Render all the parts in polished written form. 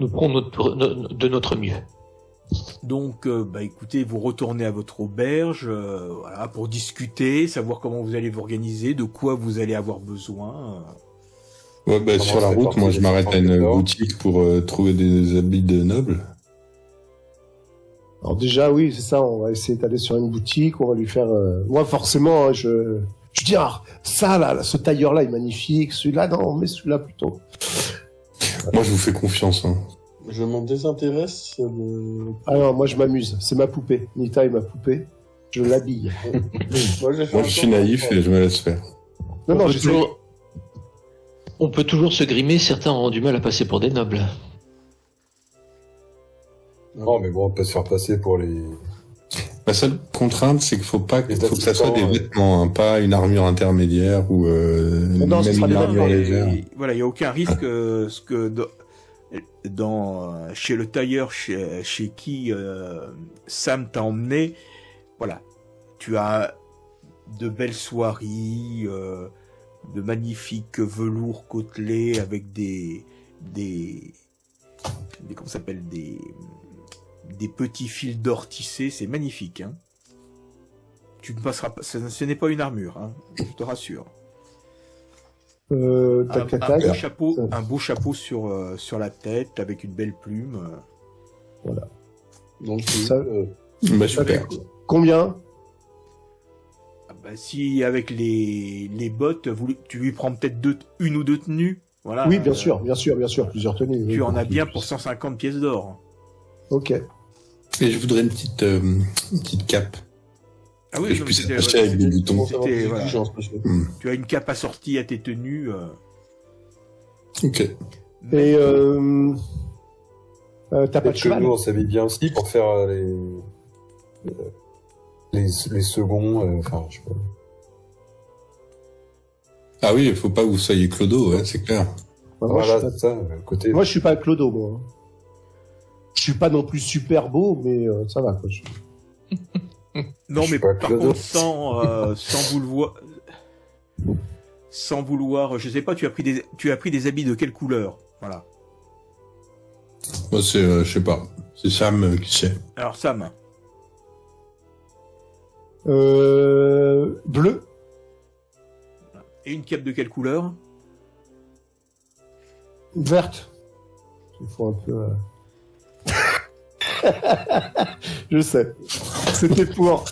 nous ferons de notre mieux. Donc, écoutez, vous retournez à votre auberge, voilà, pour discuter, savoir comment vous allez vous organiser, de quoi vous allez avoir besoin. Ouais, sur la route, moi, je m'arrête à une boutique pour trouver des habits de nobles. Alors déjà, oui, c'est ça, on va essayer d'aller sur une boutique, on va lui faire... Moi, forcément, hein, je dis, ça, là, ce tailleur-là est magnifique, celui-là, non, mais celui-là plutôt. Moi, je vous fais confiance, hein. Je m'en désintéresse. Ah non, moi je m'amuse. C'est ma poupée. Nita est ma poupée. Je l'habille. Moi, je suis naïf et je me laisse faire. Non, on peut toujours se grimer. Certains ont du mal à passer pour des nobles. Non, mais bon, on peut se faire passer pour les... La seule contrainte, c'est qu'il faut que ça soit des vêtements, hein, pas une armure intermédiaire ou même une armure légère. Voilà, il n'y a aucun risque chez le tailleur chez qui Sam t'a emmené, voilà, tu as de belles soieries, de magnifiques velours côtelés avec des comment ça s'appelle, des petits fils d'or tissés, c'est magnifique, hein. Tu ne passeras pas, ce n'est pas une armure, hein, je te rassure. Un beau chapeau sur la tête avec une belle plume. Voilà. Donc super. Combien? Si avec les bottes, tu lui prends peut-être une ou deux tenues. Voilà. Oui, bien sûr, plusieurs tenues. Tu en as bien pour 150 pièces d'or. Ok. Et je voudrais une petite cape. Ah oui, que je puisse attacher avec des boutons. Voilà. Tu as une cape assortie à tes tenues. Ok. Et t'as pas de cheval? Nous, on s'habille bien aussi pour faire les seconds. Enfin, je sais pas. Ah oui, il faut pas que vous soyez Clodo, ouais, c'est clair. Voilà, c'est ça, côté. Moi, je suis pas Clodo, moi. Je suis pas non plus super beau, mais ça va, quoi. Non, mais par contre, sans vouloir, je sais pas, tu as pris des habits de quelle couleur? Voilà. Moi, c'est, je sais pas. C'est Sam qui sait. Alors, Sam. Bleu. Et une cape de quelle couleur? Verte. Il faut un peu... Je sais. C'était pour.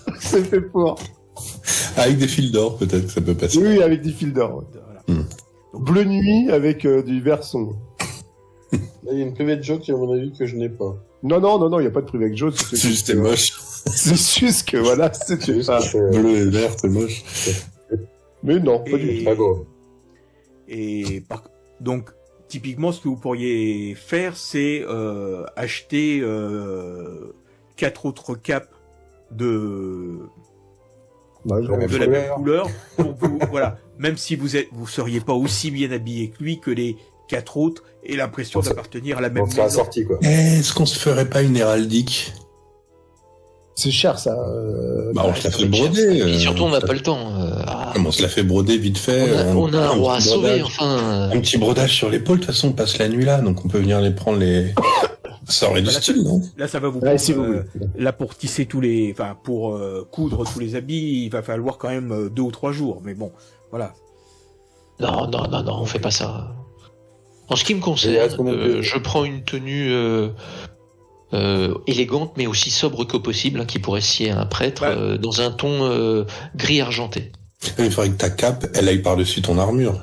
Avec des fils d'or, peut-être, ça peut passer. Oui, avec des fils d'or. Voilà. Donc, bleu nuit avec du vert sombre. Là, il y a une private joke, à mon avis, que je n'ai pas. Non, il n'y a pas de private joke. C'est juste moche. C'est juste que, voilà, c'était pas... Bleu et vert, c'est moche. Mais non, pas du tout. Donc, typiquement, ce que vous pourriez faire, c'est acheter 4 autres capes de la même couleur. Pour vous, voilà. Même si vous seriez pas aussi bien habillé que lui, que les 4 autres, et l'impression d'appartenir à la même maison. Assorti, quoi. Est-ce qu'on se ferait pas une héraldique? C'est cher, ça. On se la fait broder. Et surtout, on n'a pas le temps. On se la fait broder vite fait. On a un roi à sauver, enfin. Un petit brodage sur l'épaule, de toute façon, on passe la nuit là, donc on peut venir les prendre Ça aurait du style, non? Là, ça va vous prendre, là, pour tisser pour coudre tous les habits, il va falloir quand même 2 ou 3 jours, mais bon, voilà. Non, on fait pas ça. En ce qui me concerne, je prends une tenue élégante, mais aussi sobre que possible, qui pourrait sier à un prêtre, dans un ton gris argenté. Il faudrait que ta cape, elle aille par-dessus ton armure.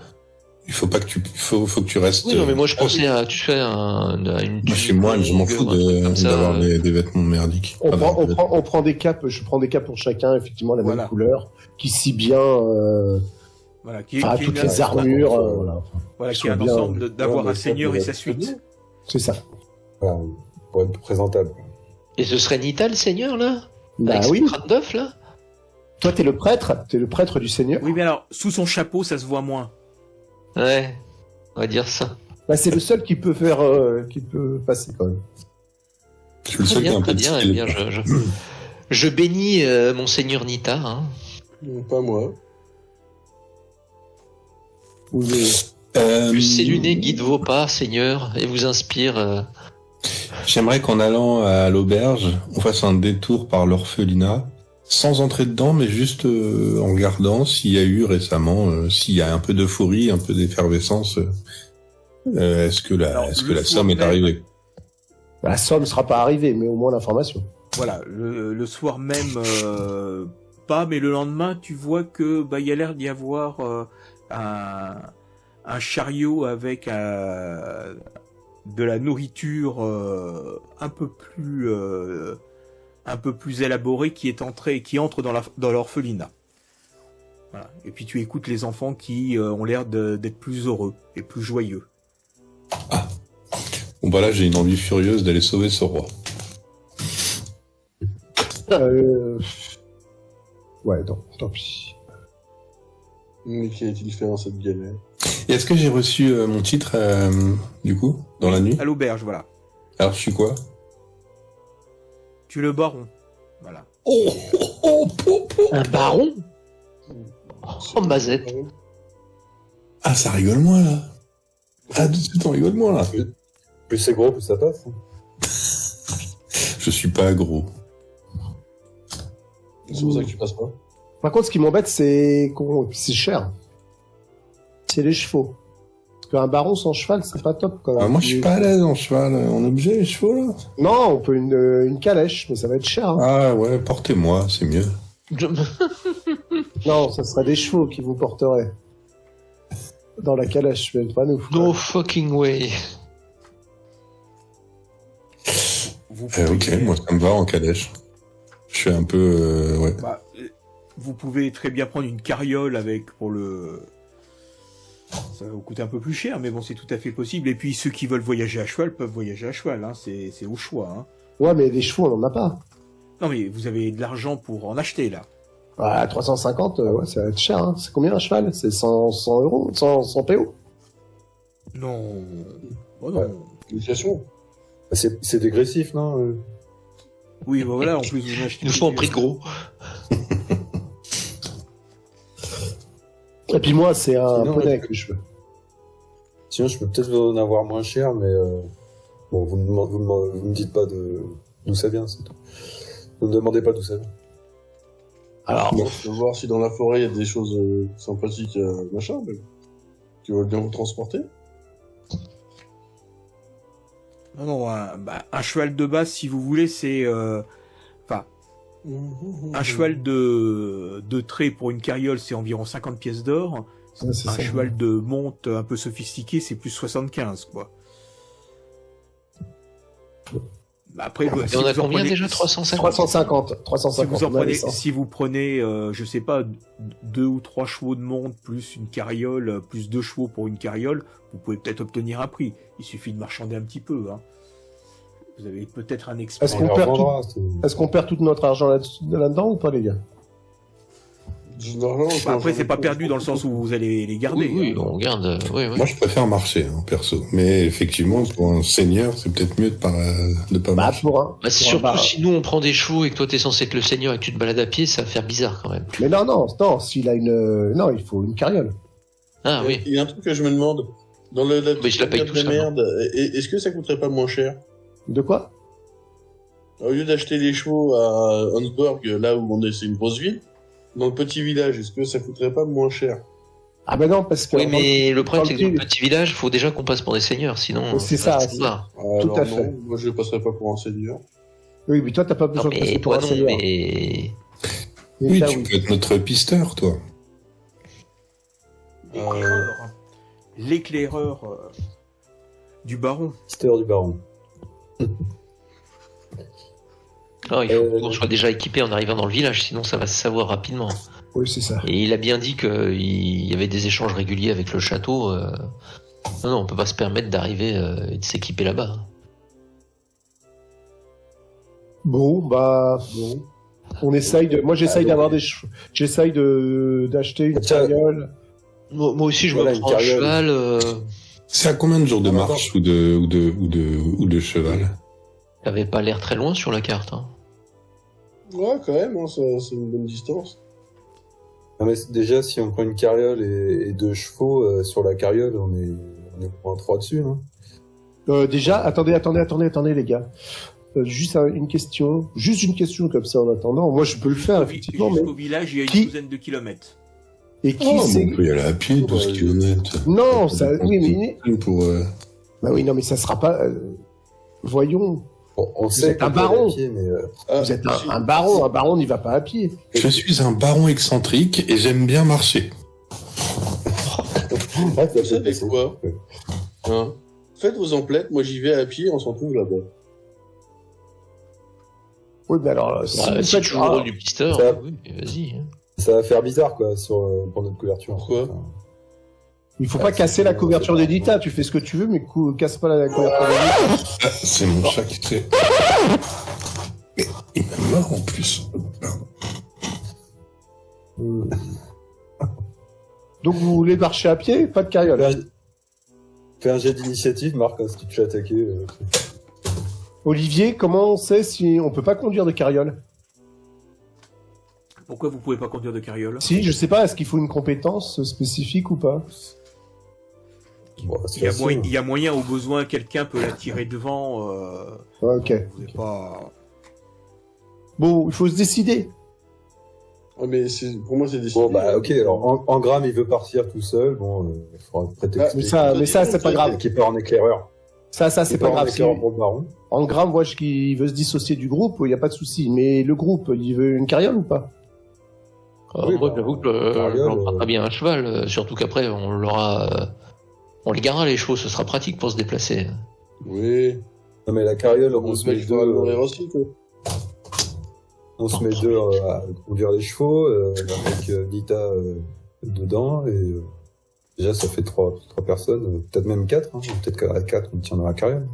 Il faut pas que faut que tu restes... Oui, non, mais moi, je pensais à, tu sais, une... Moi, je suis moine, je m'en fous d'avoir des vêtements merdiques. On prend des capes, je prends des capes pour chacun, effectivement, la même couleur, qui scie bien, voilà, toutes les armures, voilà, qui est un ensemble d'avoir un seigneur et sa suite. C'est ça. Voilà, pour être présentable. Et ce serait Nita, le seigneur, là? Bah avec oui. ce crâne d'œuf, là? Toi, t'es le prêtre du seigneur. Oui, mais alors, sous son chapeau, ça se voit moins. Ouais, on va dire ça. Bah, c'est le seul qui peut passer, quand même. Je suis le seul qui a un peu de style. Eh bien, je bénis Monseigneur Nita, hein. Pas moi. Le luné guide vos pas, Seigneur, et vous inspire J'aimerais qu'en allant à l'auberge, on fasse un détour par l'orphelinat, sans entrer dedans, mais juste en regardant s'il y a eu récemment, s'il y a un peu d'euphorie, un peu d'effervescence. Est-ce que la somme est arrivée? La somme ne sera pas arrivée, mais au moins l'information. Voilà, le soir même, pas, mais le lendemain, tu vois que il y a l'air d'y avoir un chariot avec de la nourriture un peu plus élaborée qui entre dans l'orphelinat. Voilà. Et puis tu écoutes les enfants qui ont l'air d'être plus heureux et plus joyeux. Ah. Bon bah là j'ai une envie furieuse d'aller sauver ce roi. Ouais, non, tant pis. Mais qu'a-t-il fait dans cette galère? Et est-ce que j'ai reçu mon titre, du coup, dans la nuit? À l'auberge, voilà. Alors je suis quoi? Tu es le baron. Voilà. Un baron? Oh, Mazette. Ah, ça rigole moins, là. Ah, tout de suite, on rigole moins, là. Plus c'est gros, plus ça passe. Je suis pas gros. C'est pour ça que tu passes pas. Par contre, ce qui m'embête, c'est c'est cher. C'est les chevaux. Parce qu'un baron sans cheval, c'est pas top, quand même. Ah, moi, je suis pas à l'aise en cheval, en objet, les chevaux, là. Non, on peut une calèche, mais ça va être cher. Hein. Ah, ouais, portez-moi, c'est mieux. Non, ça serait des chevaux qui vous porteraient. Dans la calèche, mais pas nous. No fucking way. Ok, moi, ça me va en calèche. Je suis un peu... ouais. Vous pouvez très bien prendre une carriole ça va vous coûter un peu plus cher, mais bon, c'est tout à fait possible. Et puis, ceux qui veulent voyager à cheval peuvent voyager à cheval, hein. C'est au choix, hein. Ouais, mais des chevaux, on en a pas. Non, mais vous avez de l'argent pour en acheter, là. Ah, 350, ouais, ça va être cher, hein. C'est combien un cheval? C'est 100 euros? 100 PO? Non. Oh, non. L'inflation. C'est dégressif, non? Oui, voilà, en plus, vous achetez... Il nous faut un prix de gros. Et puis moi, c'est un poney que je veux. Sinon, je peux peut-être en avoir moins cher, mais bon, vous me dites pas d'où ça vient, c'est tout. Ne me demandez pas d'où ça vient. Alors, Je veux voir si dans la forêt il y a des choses sympathiques, machin, mais qui veulent bien vous transporter. Non, un cheval de base, si vous voulez, c'est... un cheval de trait pour une carriole, c'est environ 50 pièces d'or. Ouais, c'est Un ça. cheval de monte un peu sophistiqué, c'est plus 75, quoi. Après, et on a combien déjà? 350? 350. Si vous prenez, je sais pas, 2 ou 3 chevaux de monte, plus une carriole, plus 2 chevaux pour une carriole, vous pouvez peut-être obtenir un prix. Il suffit de marchander un petit peu, hein. Vous avez peut-être un expert. Est-ce qu'on perd tout notre argent là-dedans ou pas, les gars? Après, c'est pas perdu dans le sens où vous allez les garder. Oui, on garde. Oui. Moi, je préfère marcher, hein, perso. Mais effectivement, pour un seigneur, c'est peut-être mieux de pas marcher. C'est surtout si nous on prend des chevaux et que toi t'es censé être le seigneur et que tu te balades à pied, ça va faire bizarre quand même. Mais non, s'il a non, il faut une carriole. Ah oui. Il y a un truc que je me demande. Dans la Mais je la paye tout de ça. merde, est-ce que ça coûterait pas moins cher? De quoi? Au lieu d'acheter les chevaux à Hansburg, là où c'est une grosse ville, dans le petit village, est-ce que ça coûterait pas moins cher? Ah ben non, parce que... Oui, mais le problème c'est que dans le petit village, il faut déjà qu'on passe pour des seigneurs, sinon... C'est ça, Tout à fait. Moi, je ne passerai pas pour un seigneur. Oui, mais toi, t'as pas besoin de passer pour un seigneur. Mais... Oui, tu peux être notre pisteur, toi. L'éclaireur du baron. Pisteur du baron. Non, il faut qu'on soit déjà équipé en arrivant dans le village, sinon ça va se savoir rapidement. Oui, c'est ça. Et il a bien dit qu'il y avait des échanges réguliers avec le château. Non, on peut pas se permettre d'arriver et de s'équiper là-bas. Bon. On essaye de... Moi, j'essaye d'avoir des chevaux. J'essaye d'acheter une carriole. Moi aussi, je me prends un cheval. C'est à combien de jours de marche ou de cheval? Ça avait pas l'air très loin sur la carte. Hein. Ouais, quand même, hein, c'est une bonne distance. Non, mais déjà, si on prend une carriole et 2 chevaux, sur la carriole, on est point 3 dessus, non? Déjà, attendez, les gars. Juste une question comme ça en attendant. Moi, je peux le faire, effectivement. Jusqu'au village, il y a une douzaine de kilomètres. Et qui on c'est peut y aller à pied, 12 km. Non, ça, oui, mais... Pour, Bah oui, non, mais ça sera pas... Voyons. Bon, on Vous sait êtes un qu'on peut aller baron. à pied, mais, Vous êtes un baron n'y va pas à pied. Je suis un baron excentrique et j'aime bien marcher. Vous savez quoi hein? Faites vos emplettes, moi j'y vais à pied, on s'en trouve là-bas. Oui, mais alors... Si tu joues le rôle du pisteur, ça- oui, vas-y. Hein. ça va faire bizarre, quoi, pour notre couverture. Pourquoi Il faut pas casser la couverture d'Edita. Tu fais ce que tu veux, mais casse pas la couverture d'Edita. Ah, c'est mon chat qui fait. Mais il m'a mort en plus. Donc vous voulez marcher à pied, pas de carriole. Fais un jet d'initiative, Marc, si tu te fais attaquer. Olivier, comment on sait si on peut pas conduire de carriole? Pourquoi vous pouvez pas conduire de carriole? Si, je sais pas, est-ce qu'il faut une compétence spécifique ou pas? Bon, c'est Il y a facile. il y a moyen, au besoin, quelqu'un peut la tirer devant. Ouais, ok. Vous n'avez pas... Bon, il faut se décider. Ah, mais pour moi c'est décidé. Bon, bah, ok, alors, Engram, il veut partir tout seul, bon, il faudra prétexter. Mais ça, c'est pas grave. Qui part en éclaireur. Ça, c'est pas grave. éclaireur pour le baron. En grave, moi, il veut se dissocier du groupe, il y a pas de souci. Mais le groupe, il veut une carriole ou pas? Oui, Moi, bah, j'avoue que carriole, on prendra bien un cheval, surtout qu'après, on l'aura. On les garera les chevaux, ce sera pratique pour se déplacer. Oui. Non, mais la carriole, On se met le mourir aussi, quoi. On se met deux à conduire les chevaux, avec Nita dedans, et déjà ça fait trois personnes, peut-être même 4, hein, peut-être qu'à 4 on tient dans la carriole.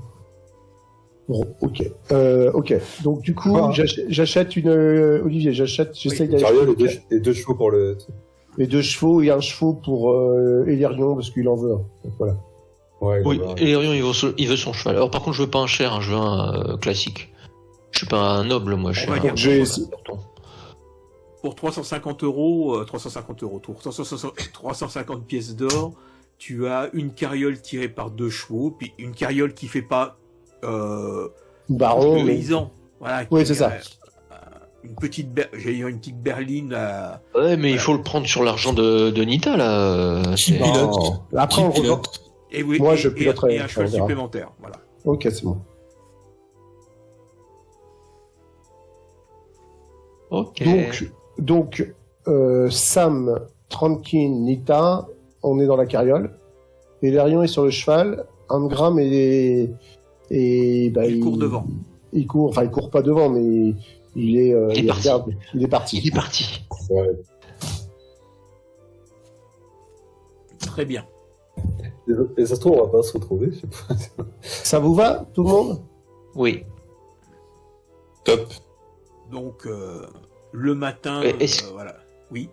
Bon, ok. Ok. Donc, du coup, Ah. j'achète une... Olivier, j'essaie Une d'aller... carriole et deux chevaux pour le... Et 2 chevaux et un chevaux pour Elérion, parce qu'il en veut un. Donc, voilà. Ouais, Oui, voilà. et Lérion, il veut son cheval. Alors par contre, je veux pas un cher, hein, je veux un classique. Je suis pas un noble, moi, je suis On va un dire j'ai- pourtant. Pour 350 euros, 350 pièces d'or, tu as une carriole tirée par 2 chevaux, puis une carriole qui fait pas Baron. le paysan. Voilà, Oui, qui- c'est ça. Une petite, j'allais dire une petite berline. Ouais, mais il faut le prendre sur l'argent de Nita, là. Qui c'est- pilote Après, on Qui revend. pilote Et oui, Moi, et- je piloterai, et un cheval on verra. supplémentaire. Voilà. Ok, c'est bon. Ok. Donc Sam, Trankin, Nita, on est dans la carriole. Elérion est sur le cheval. Angram bah, Il court devant. Il court, enfin il court pas devant, mais il est parti. regarde, il est parti. Il est parti. Ouais. Très bien. Et ça se trouve, on va pas se retrouver, je sais pas. Ça vous va, tout le monde? Oui. Top. Donc, le matin, voilà. Oui.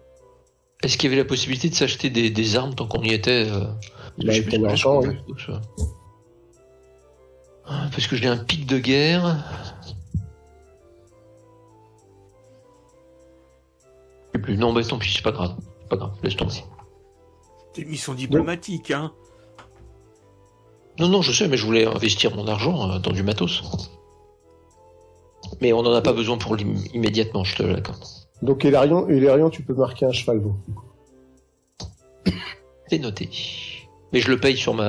Est-ce qu'il y avait la possibilité de s'acheter des armes tant qu'on y était Bah, je sais plus pour ce l'instant, que oui. je trouve, ça. Parce que j'ai un pic de guerre. Je sais plus. Non, bah tant pis, c'est pas grave. Pas grave, laisse tomber. C'est une mission diplomatique, hein. Non, je sais, mais je voulais investir mon argent dans du matos. Mais on n'en a pas besoin pour immédiatement, je te l'accorde. Donc Elérion, tu peux marquer un cheval, vous. C'est noté. Mais je le paye sur mon...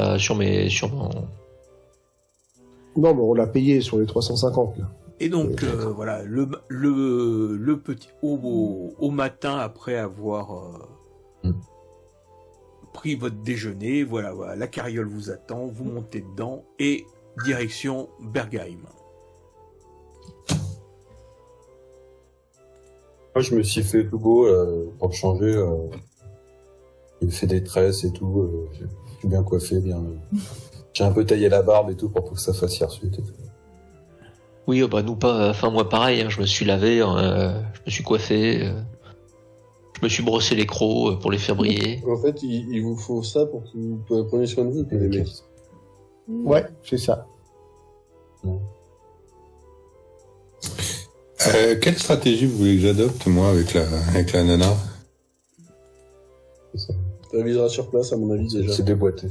Non, mais on l'a payé sur les 350, là. Et donc, voilà, le petit au matin, après avoir pris votre déjeuner, voilà, la carriole vous attend, vous montez dedans et direction Bergheim. Moi, je me suis fait tout beau pour changer. Il me fait des tresses et tout. Je suis bien coiffé, bien. J'ai un peu taillé la barbe et tout pour que ça fasse hirsute et tout. Oui, bah nous pas... Enfin, moi pareil, hein, je me suis lavé, je me suis coiffé, je me suis brossé les crocs pour les faire briller. En fait, il vous faut ça pour que vous preniez soin de vous, les mecs. Ouais, c'est ça. Quelle stratégie vous voulez que j'adopte, moi, avec la nana? Ça visera sur place, à mon avis, déjà. C'est déboîté.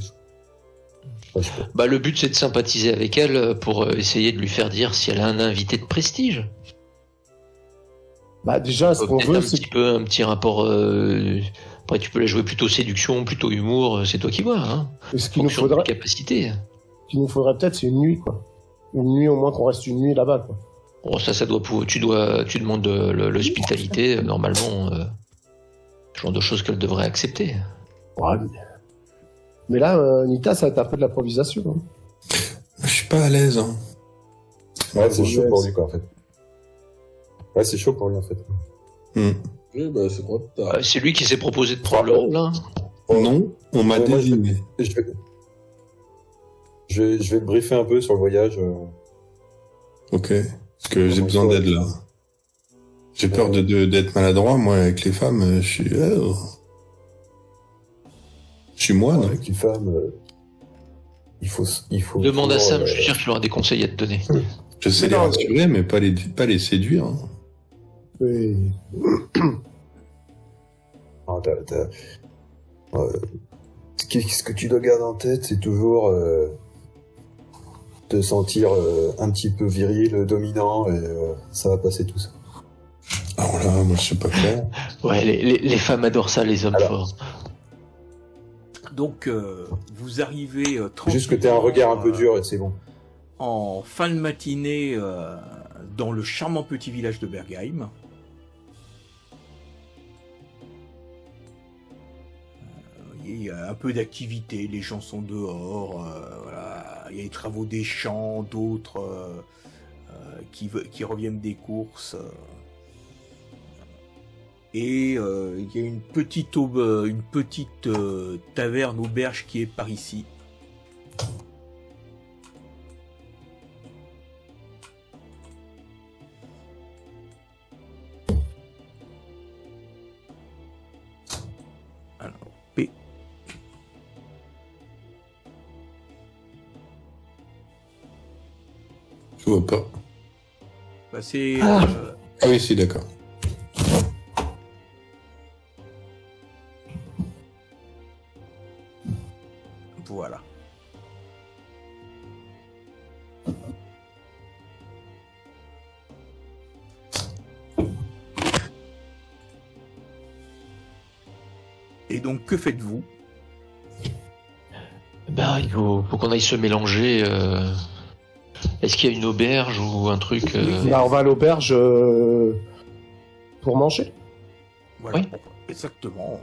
Bah, le but, c'est de sympathiser avec elle pour essayer de lui faire dire si elle a un invité de prestige. Bah, déjà, ce qu'on Peut-être veut, c'est un petit rapport. Après, tu peux la jouer plutôt séduction, plutôt humour, c'est toi qui vois. Hein. ce qu'il nous Fonction de faudrait, tes capacités. ce qu'il nous faudrait peut-être, c'est une nuit, quoi. Une nuit, au moins qu'on reste une nuit là-bas, quoi. Bon, ça doit pouvoir. Tu demandes l'hospitalité, normalement, ce genre de choses qu'elle devrait accepter. Ouais, mais là, Nita, ça va être un peu de l'improvisation. Hein. Je suis pas à l'aise. Hein. Ouais, c'est chaud pour lui, quoi, en fait. Ouais, c'est chaud pour lui, en fait. Oui, bah, c'est trop tard. C'est lui qui s'est proposé de prendre le rôle, hein. Non, on m'a Moi, désigné. Je vais te briefer un peu sur le voyage. Ok. Parce que j'ai besoin d'aide là. J'ai peur d'être maladroit, moi, avec les femmes. Je suis moine. Avec les femmes, il faut. Demande à toujours, Sam, je suis sûr qu'il aura des conseils à te donner. Je sais les rassurer, mais pas les séduire. Hein. Oui. Ce que tu dois garder en tête, c'est toujours te sentir un petit peu viril, dominant, et ça va passer tout ça. Alors là, moi, je sais pas faire. Ouais, les femmes adorent ça, les hommes forts. Donc, vous arrivez tranquillement... Juste que t'aies un regard un peu dur, et c'est bon. En fin de matinée, dans le charmant petit village de Bergheim. Il y a un peu d'activité, les gens sont dehors, voilà. Il y a les travaux des champs, d'autres qui reviennent des courses. Et il y a une petite taverne auberge qui est par ici. Alors, P. Je vois pas. Bah, c'est... Ah oui, si, d'accord. Voilà. Et donc, que faites-vous? Bah, il faut qu'on aille se mélanger. Est-ce qu'il y a une auberge ou un truc Bah, on va à l'auberge pour manger. Voilà, Oui. Exactement.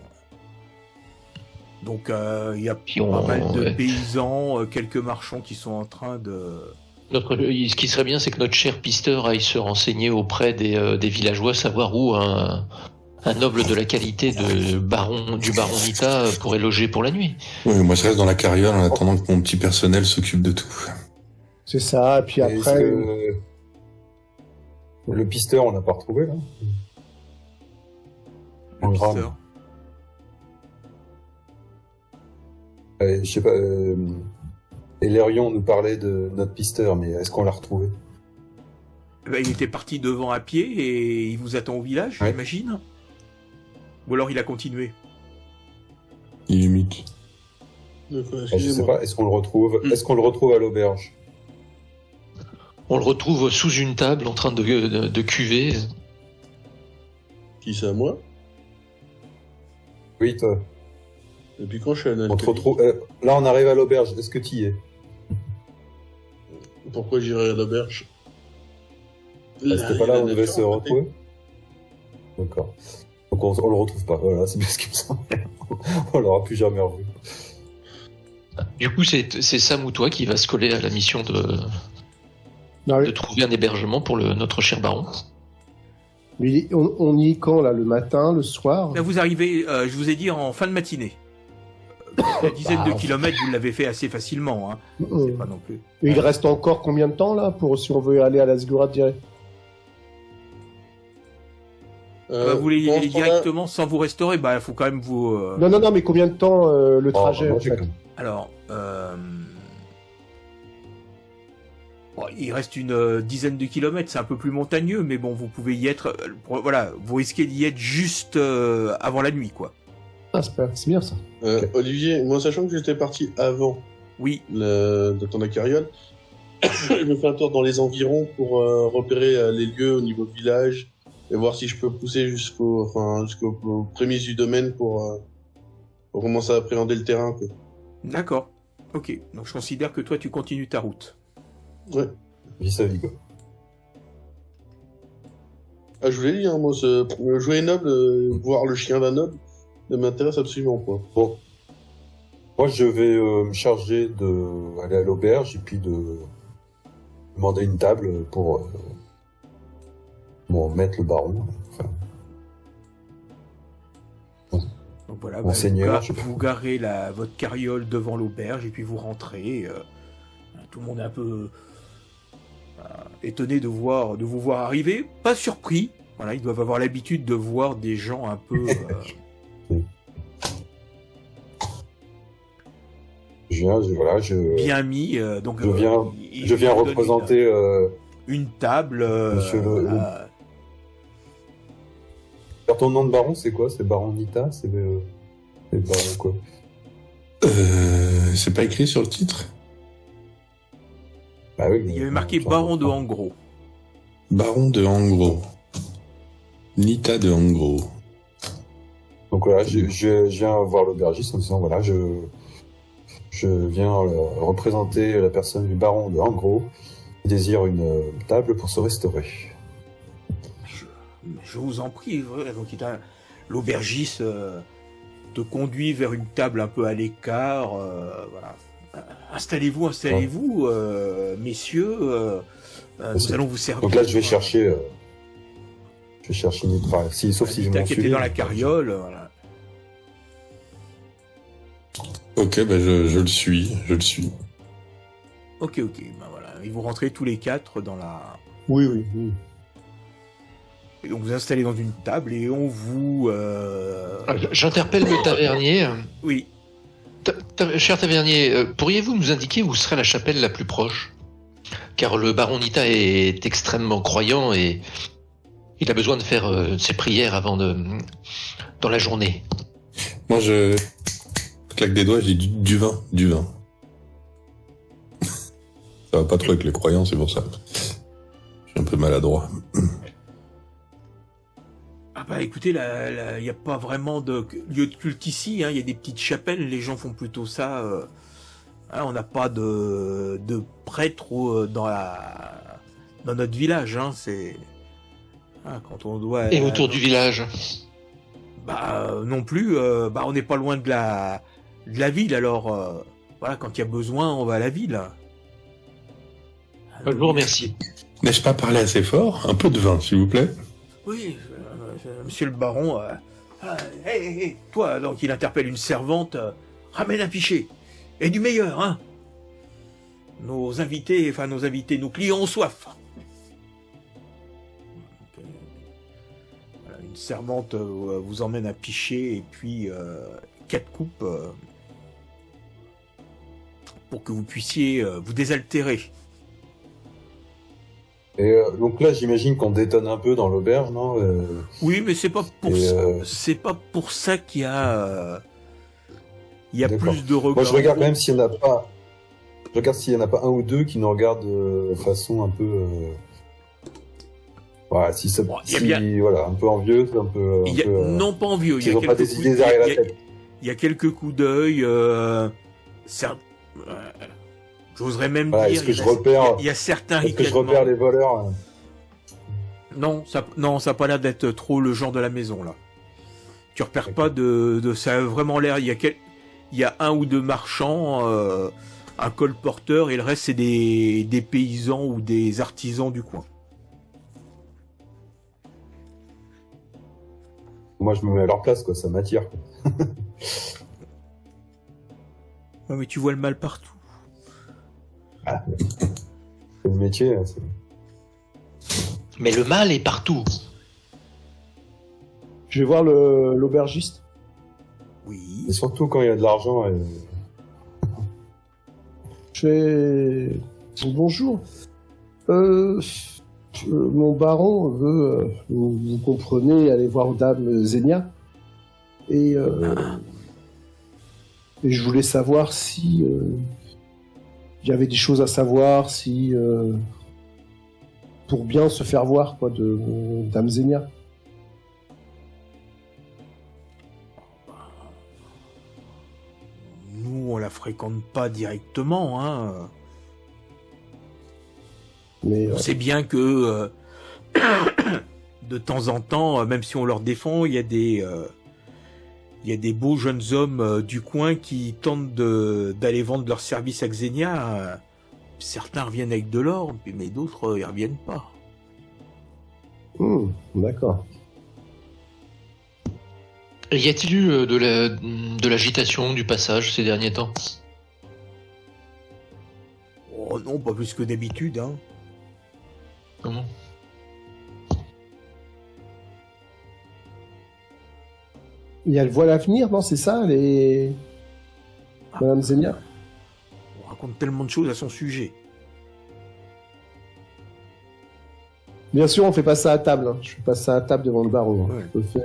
Donc, il y a Puis pas mal de paysans, quelques marchands qui sont en train de... Ce qui serait bien, c'est que notre cher pisteur aille se renseigner auprès des villageois, savoir où un noble de la qualité du baron Nita pourrait loger pour la nuit. Oui, moi je reste dans la carriole en attendant que mon petit personnel s'occupe de tout. C'est ça, et puis après... Le pisteur, on l'a pas retrouvé, là. Le pisteur. Je sais pas... Elérion nous parlait de notre pisteur, mais est-ce qu'on l'a retrouvé? Ben, il était parti devant à pied et il vous attend au village, Ouais. j'imagine. Ou alors il a continué. Il imite. De quoi, Je sais excusez-moi. pas, est-ce qu'on le retrouve? Est-ce qu'on le retrouve à l'auberge? On le retrouve sous une table en train de cuver. Qui ça, moi? Oui, toi. Depuis quand je suis à On te l'Alcali? retrouve... là, on arrive à l'auberge. Est-ce que tu y es? Pourquoi j'irais à l'auberge? C'était pas là où on devait se retrouver? D'accord. Donc on le retrouve pas. Voilà, c'est bien ce qui me semble. On l'aura plus jamais revu. Du coup, c'est Sam ou toi qui va se coller à la mission Non, de trouver un hébergement pour notre cher baron. mais on y est quand, là? Le matin, le soir? Là, vous arrivez, je vous ai dit, en fin de matinée. Une dizaine de kilomètres, vous l'avez fait assez facilement. Hein. C'est pas non plus. Et il reste encore combien de temps, là, pour si on veut aller à la Zgurad direct? Vous voulez y aller directement sans vous restaurer? Bah, il faut quand même vous... Non, mais combien de temps le trajet, en j'ai fait? quand même. Alors, bon, il reste une dizaine de kilomètres, c'est un peu plus montagneux, mais bon, vous pouvez y être... voilà, vous risquez d'y être juste avant la nuit, quoi. Ah, c'est bien, ça. Olivier, moi sachant que j'étais parti avant, Oui. de ton carriole. Je me fais un tour dans les environs pour repérer les lieux au niveau village et voir si je peux pousser jusqu'aux prémices du domaine pour commencer à appréhender le terrain. Quoi. D'accord. Ok. Donc je considère que toi tu continues ta route. Ouais. Vis sa vie, quoi. Ah, je vous l'ai dit, hein, moi, jouer noble, voir le chien d'un noble, ne m'intéresse absolument pas. Bon. Moi, je vais me charger d'aller à l'auberge et puis de demander une table pour mettre le baron. Enfin, Donc voilà, Monseigneur, vous garez votre carriole devant l'auberge et puis vous rentrez. Tout le monde est un peu étonné de vous voir arriver, pas surpris. Voilà, ils doivent avoir l'habitude de voir des gens un peu. Bien mis. Donc je viens représenter une table. Monsieur Alors, ton nom de baron, c'est quoi? C'est Baron Nita? C'est baron quoi? C'est pas écrit sur le titre? Bah oui, il y avait marqué Baron de Angro. Baron de Angro. Nita de Angro. Donc voilà, je viens voir l'aubergiste en disant voilà, je viens représenter la personne du baron de Angro. Il désire une table pour se restaurer. Je vous en prie. Donc l'aubergiste te conduit vers une table un peu à l'écart. Voilà. Installez-vous, messieurs. Nous allons vous servir. Donc là, je vais chercher Nita. Sauf si je m'en qui était dans la carriole. Voilà. Ok, bah je le suis. Ok. Ben voilà. Et vous rentrez tous les quatre dans la. Oui. Et donc vous installez dans une table et on vous. J'interpelle le tavernier. Oui. Cher tavernier, pourriez-vous nous indiquer où serait la chapelle la plus proche? Car le baron Nita est extrêmement croyant et il a besoin de faire ses prières dans la journée. Moi, je claque des doigts, je dis du vin. Ça va pas trop avec les croyants, c'est pour ça. Je suis un peu maladroit. Ah bah écoutez, il n'y a pas vraiment de lieu de culte ici, hein. Il y a des petites chapelles, les gens font plutôt ça. On n'a pas de prêtre dans notre village, hein. C'est quand on doit. Et autour du village? Non plus. On n'est pas loin de la ville, alors voilà, quand il y a besoin, on va à la ville. Je vous remercie. N'ai-je pas parlé assez fort? Un peu de vin, s'il vous plaît. Oui, monsieur le baron. Hey, toi, donc il interpelle une servante. Ramène un pichet. Et du meilleur, hein. Nos clients ont soif. Voilà, une servante vous emmène un pichet et puis 4 coupes pour que vous puissiez vous désaltérer. Et donc là, j'imagine qu'on détonne un peu dans l'auberge, non? Oui, mais c'est pas pour ça qu'il y a plus de regards. Moi, je regarde quand même s'il n'y en a pas. Je regarde s'il y en a pas un ou deux qui nous regardent de façon un peu. Voilà, un peu envieux, un peu. Non, pas envieux. Ils n'ont pas des idées derrière la tête. Il y a quelques coups d'œil. J'oserais même dire. Est-ce que je repère? Il y a certains. Est-ce que je repère les voleurs? Non, ça a pas l'air d'être trop le genre de la maison là. Tu repères pas de ça a vraiment l'air. Il y a un ou deux marchands, un colporteur et le reste c'est des paysans ou des artisans du coin. Moi, je me mets à leur place, quoi. Ça m'attire. Ouais, mais tu vois le mal partout. C'est le métier. Hein, Mais le mal est partout. Je vais voir l'aubergiste. Oui. Et surtout quand il y a de l'argent. Bonjour. Mon baron veut, vous comprenez, aller voir Dame Zenia. Et je voulais savoir si il y avait des choses à savoir, si pour bien se faire voir, quoi, de Dame Zenia. Nous, on la fréquente pas directement, hein. Mais On sait bien que de temps en temps, même si on leur défend, il y a des beaux jeunes hommes du coin qui tentent d'aller vendre leurs services à Xenia. Certains reviennent avec de l'or, mais d'autres ils reviennent pas. D'accord. Et y a-t-il eu de l'agitation, du passage ces derniers temps? Oh non, pas plus que d'habitude, hein. Comment? Il y a le voile à venir, non, c'est ça, les... Madame Zenia? On raconte tellement de choses à son sujet. Bien sûr, on fait pas ça à table. Hein. Je fais pas ça à table devant le baron. Hein. Ouais. Je le fais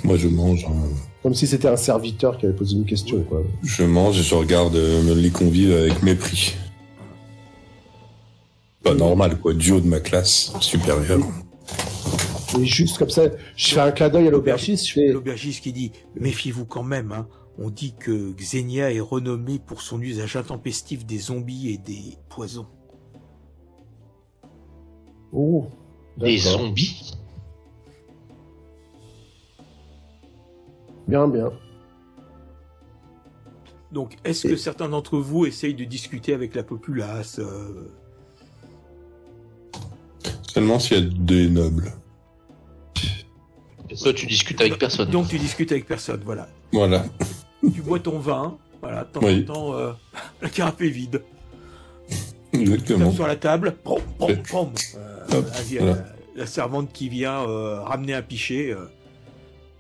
Moi, je mange. comme si c'était un serviteur qui avait posé une question. Quoi. Je mange et je regarde les convives avec mépris. Pas normal, quoi. Duo de ma classe supérieure. Et juste comme ça, je fais un clin d'œil à l'aubergiste. Je fais... L'aubergiste qui dit « Méfiez-vous quand même, hein. On dit que Xenia est renommée pour son usage intempestif des zombies et des poisons. » Oh, Des d'accord. zombies? Bien, bien. Donc, est-ce que certains d'entre vous essayent de discuter avec la populace Seulement s'il y a des nobles. Et toi, tu discutes avec personne. Donc, tu discutes avec personne, voilà. Voilà. Tu bois ton vin, voilà, de temps Oui. en temps, la carafe est vide. Tu Exactement. tapes sur la table, pom, pom, Ouais. pom. Hop, Vas-y, voilà. la servante qui vient ramener un pichet.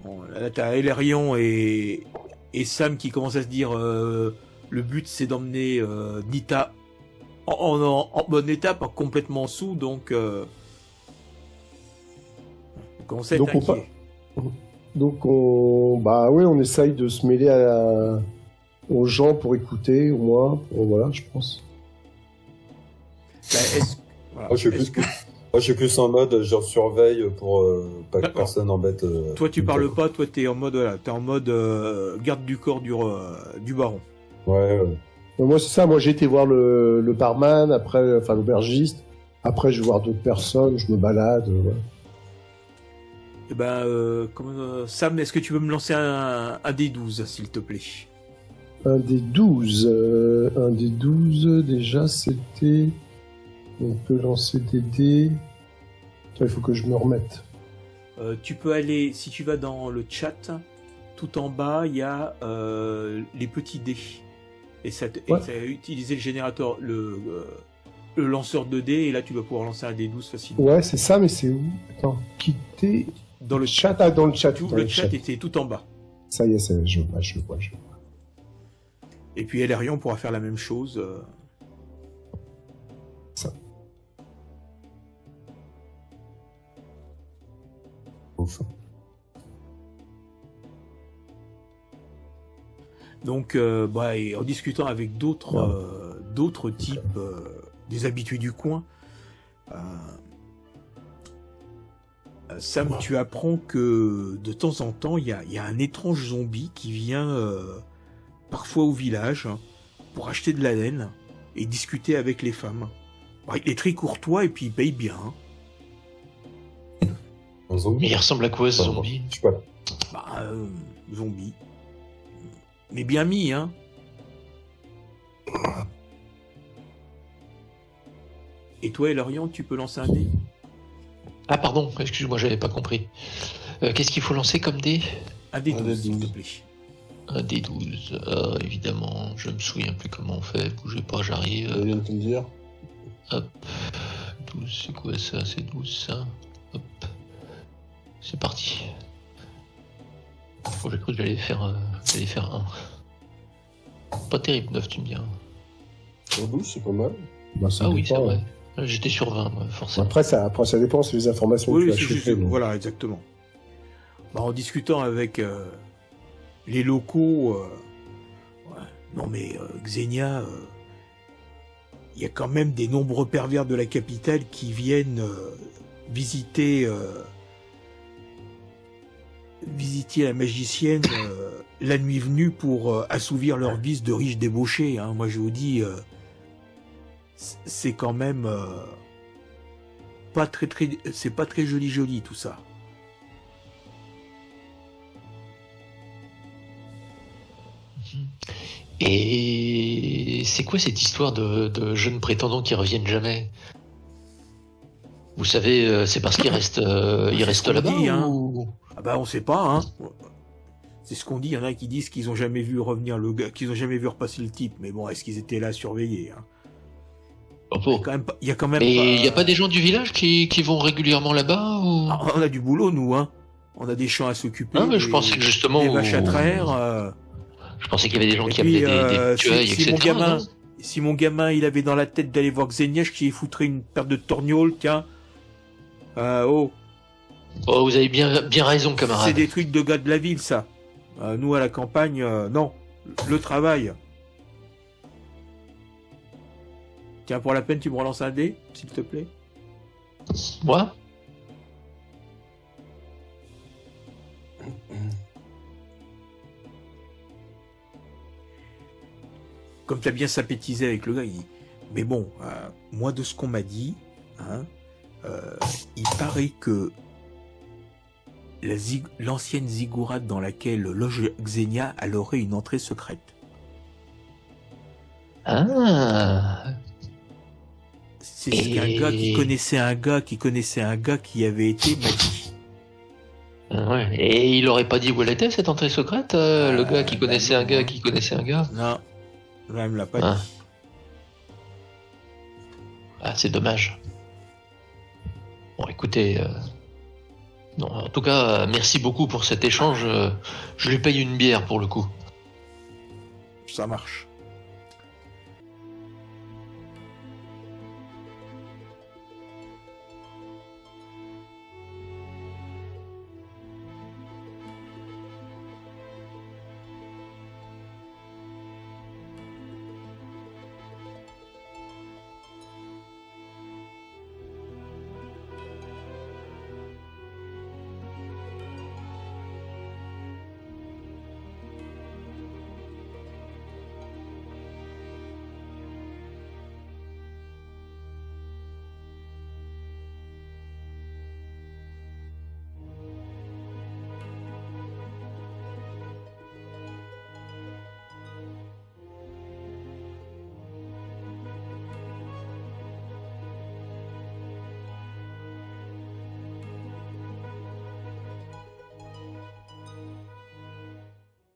Bon, là, t'as Elerion et Sam qui commencent à se dire le but c'est d'emmener Nita en bon état, pas complètement sous, donc on commence à être Donc, inquiet. Donc on essaye de se mêler aux gens pour écouter, au moins. Voilà, je pense. Bah, voilà. Moi, je suis plus en mode, je surveille pour pas que D'accord. personne embête. Toi tu parles pas, toi t'es en mode garde du corps du baron. Ouais. Moi, c'est ça. Moi, j'ai été voir le barman, après, enfin, l'aubergiste. Après, je vais voir d'autres personnes, je me balade. Voilà. Eh ben, Sam, est-ce que tu veux me lancer un D12, s'il te plaît? Un des 12. Déjà, c'était... On peut lancer des dés. Attends, il faut que je me remette. Tu peux aller, si tu vas dans le chat, tout en bas, il y a les petits dés. Et ça a utilisé le générateur, le lanceur de dés, et là tu vas pouvoir lancer un D12 facilement. Ouais, c'est ça, mais c'est où? Attends, quitter... Dans le chat, ah, dans le chat. Tout dans le chat était tout en bas. Ça y est, je vois. Et puis Elerion pourra faire la même chose. Ça. Ouf. Donc, et en discutant avec d'autres types, des habitués du coin, Sam, tu apprends que de temps en temps, il y a un étrange zombie qui vient parfois au village pour acheter de la laine et discuter avec les femmes. Bon, il est très courtois et puis il paye bien. Hein. Un zombie. Mais il ressemble à quoi ce zombie? Je sais pas. Zombie. Mais bien mis, hein. Et toi, Elorion, tu peux lancer un dé? Ah pardon, excuse-moi, j'avais pas compris. Qu'est-ce qu'il faut lancer comme dé? Un dé Un 12, dé s'il te 12. plaît. Un dé 12. Évidemment, je me souviens plus comment on fait. Bougez pas, Je j'arrive. viens de te le dire. Hop. 12, c'est quoi ça? C'est 12 ça. Hop. C'est parti. Oh, j'ai cru que j'allais faire 1. Pas terrible, 9, tu me dis. Sur 12, c'est pas mal. Bah, ça Ah oui, c'est dépend, vrai. hein. J'étais sur 20, moi, forcément. Après, ça dépend sur les informations Oui, que c'est tu as juste, chopées. donc. voilà, exactement. En discutant avec les locaux, Ouais. Non mais Xenia, il y a quand même des nombreux pervers de la capitale qui viennent visiter la magicienne la nuit venue pour assouvir leur vice de riches débauchés. Hein. Moi je vous dis, c'est quand même c'est pas très joli tout ça. Et c'est quoi cette histoire de jeunes prétendants qui reviennent jamais? Vous savez, c'est parce qu'ils restent là-bas dit, hein. ou... Ah bah on sait pas, hein. C'est ce qu'on dit. Il y en a qui disent qu'ils ont jamais vu revenir le gars, qu'ils ont jamais vu repasser le type. Mais bon, est-ce qu'ils étaient là à surveiller, hein? Il y a quand même. Et il n'y a pas des gens du village qui vont régulièrement là-bas ou... Ah, on a du boulot nous, hein. On a des champs à s'occuper. Ah mais je pensais que justement des vaches à traire. Je pensais qu'il y avait des gens qui amenaient des tueuils, etc. Si mon gamin il avait dans la tête d'aller voir Xenia, je lui foutrais une paire de torgnoles, tiens. Oh, vous avez bien raison, camarade. c'est des trucs de gars de la ville, ça. Nous, à la campagne, non. Le travail. Tiens, pour la peine, tu me relances un dé, s'il te plaît. Moi? Comme tu as bien sympathisé avec le gars, il dit, mais bon, moi, de ce qu'on m'a dit, hein, il paraît que l'ancienne ziggourate dans laquelle loge Xenia, elle aurait une entrée secrète. Ah. C'est ce qu'un gars qui connaissait un gars qui avait été m'a dit. Ouais. Et il aurait pas dit où elle était, cette entrée secrète, le gars qui connaissait un gars qui connaissait un gars? Non, là, elle me l'a pas dit. Ah, c'est dommage. Bon, écoutez... Non, en tout cas, merci beaucoup pour cet échange. Je lui paye une bière pour le coup. Ça marche.